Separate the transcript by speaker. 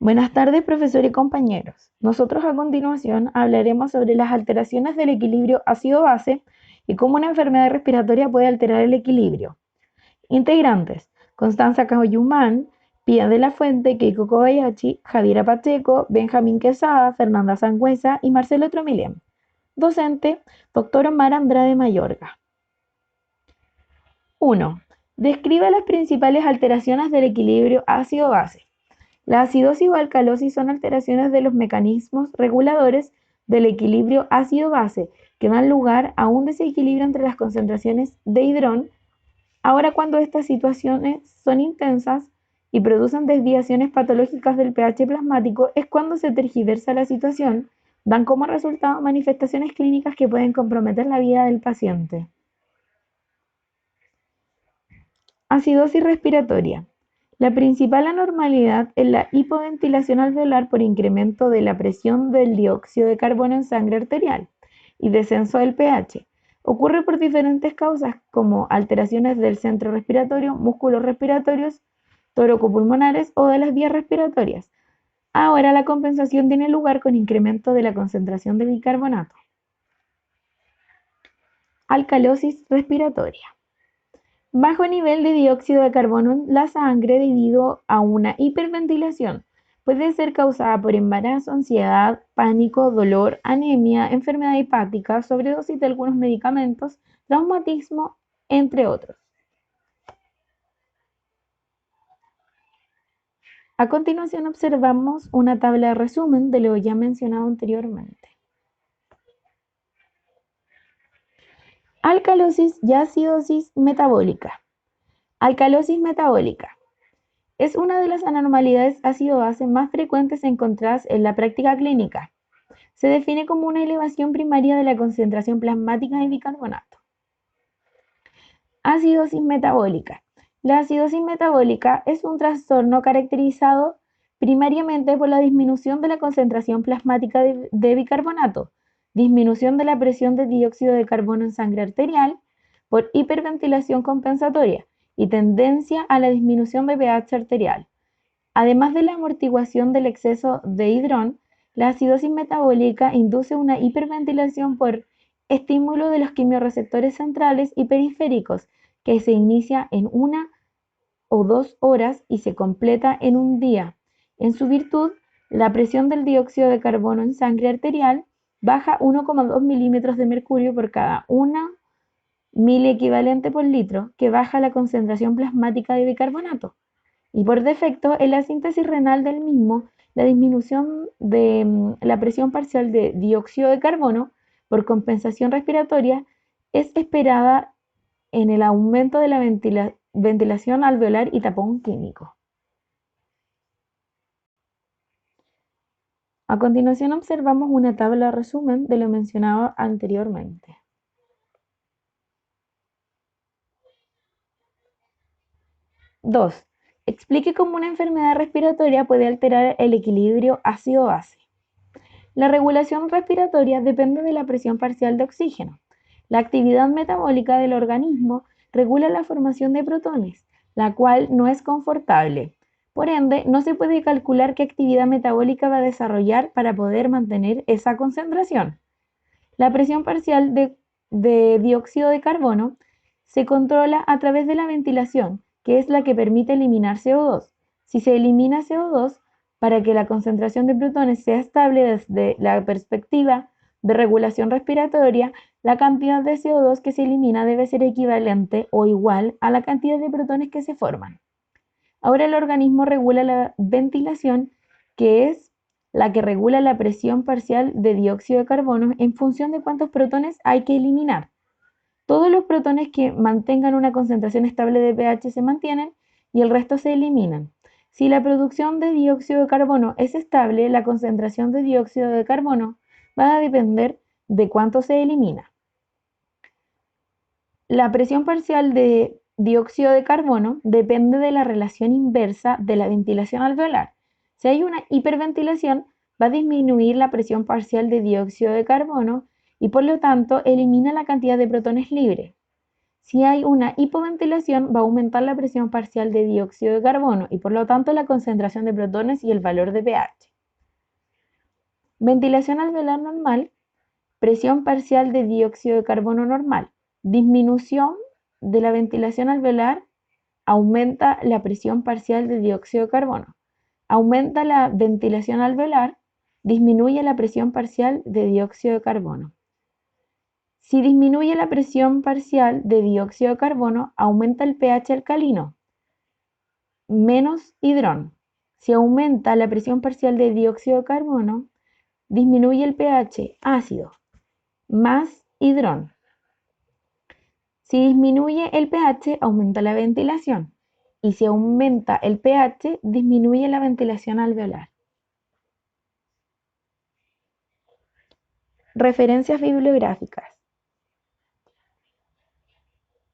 Speaker 1: Buenas tardes, profesor y compañeros. Nosotros a continuación hablaremos sobre las alteraciones del equilibrio ácido-base y cómo una enfermedad respiratoria puede alterar el equilibrio. Integrantes: Constanza Cayumán, Pía de la Fuente, Keiko Kobayashi, Javiera Pacheco, Benjamín Quesada, Fernanda Sangüesa y Marcelo Tromilén. Docente: Dr. Omar Andrade Mayorga. 1. Describe las principales alteraciones del equilibrio ácido-base. La acidosis o alcalosis son alteraciones de los mecanismos reguladores del equilibrio ácido-base que dan lugar a un desequilibrio entre las concentraciones de hidrón. Ahora, cuando estas situaciones son intensas y producen desviaciones patológicas del pH plasmático, es cuando se tergiversa la situación, dan como resultado manifestaciones clínicas que pueden comprometer la vida del paciente. Acidosis respiratoria. La principal anormalidad es la hipoventilación alveolar por incremento de la presión del dióxido de carbono en sangre arterial y descenso del pH. Ocurre por diferentes causas como alteraciones del centro respiratorio, músculos respiratorios, toracopulmonares o de las vías respiratorias. Ahora la compensación tiene lugar con incremento de la concentración de bicarbonato. Alcalosis respiratoria. Bajo nivel de dióxido de carbono en la sangre debido a una hiperventilación. Puede ser causada por embarazo, ansiedad, pánico, dolor, anemia, enfermedad hepática, sobredosis de algunos medicamentos, traumatismo, entre otros. A continuación observamos una tabla de resumen de lo ya mencionado anteriormente. Alcalosis y acidosis metabólica. Alcalosis metabólica. Es una de las anormalidades ácido-base más frecuentes encontradas en la práctica clínica. Se define como una elevación primaria de la concentración plasmática de bicarbonato. Acidosis metabólica. La acidosis metabólica es un trastorno caracterizado primariamente por la disminución de la concentración plasmática de bicarbonato, disminución de la presión de dióxido de carbono en sangre arterial por hiperventilación compensatoria y tendencia a la disminución de pH arterial. Además de la amortiguación del exceso de hidrón, la acidosis metabólica induce una hiperventilación por estímulo de los quimiorreceptores centrales y periféricos, que se inicia en 1 o 2 horas y se completa en un día. En su virtud, la presión del dióxido de carbono en sangre arterial baja 1,2 milímetros de mercurio por cada 1 mil equivalente por litro, que baja la concentración plasmática de bicarbonato. Y por defecto, en la síntesis renal del mismo, la disminución de la presión parcial de dióxido de carbono por compensación respiratoria es esperada en el aumento de la ventilación alveolar y tapón químico. A continuación observamos una tabla de resumen de lo mencionado anteriormente. 2. Explique cómo una enfermedad respiratoria puede alterar el equilibrio ácido-base. La regulación respiratoria depende de la presión parcial de oxígeno. La actividad metabólica del organismo regula la formación de protones, la cual no es confortable. Por ende, no se puede calcular qué actividad metabólica va a desarrollar para poder mantener esa concentración. La presión parcial de dióxido de carbono se controla a través de la ventilación, que es la que permite eliminar CO2. Si se elimina CO2, para que la concentración de protones sea estable desde la perspectiva de regulación respiratoria, la cantidad de CO2 que se elimina debe ser equivalente o igual a la cantidad de protones que se forman. Ahora el organismo regula la ventilación, que es la que regula la presión parcial de dióxido de carbono en función de cuántos protones hay que eliminar. Todos los protones que mantengan una concentración estable de pH se mantienen y el resto se eliminan. Si la producción de dióxido de carbono es estable, la concentración de dióxido de carbono va a depender de cuánto se elimina. La presión parcial de dióxido de carbono depende de la relación inversa de la ventilación alveolar. Si hay una hiperventilación, va a disminuir la presión parcial de dióxido de carbono y por lo tanto elimina la cantidad de protones libres. Si hay una hipoventilación, va a aumentar la presión parcial de dióxido de carbono y por lo tanto la concentración de protones y el valor de pH. Ventilación alveolar normal, presión parcial de dióxido de carbono normal. Disminución de la ventilación alveolar aumenta la presión parcial de dióxido de carbono. Aumenta la ventilación alveolar, disminuye la presión parcial de dióxido de carbono. Si disminuye la presión parcial de dióxido de carbono, aumenta el pH alcalino, menos hidrón. Si aumenta la presión parcial de dióxido de carbono, disminuye el pH ácido, más hidrón. Si disminuye el pH, aumenta la ventilación. Y si aumenta el pH, disminuye la ventilación alveolar. Referencias bibliográficas.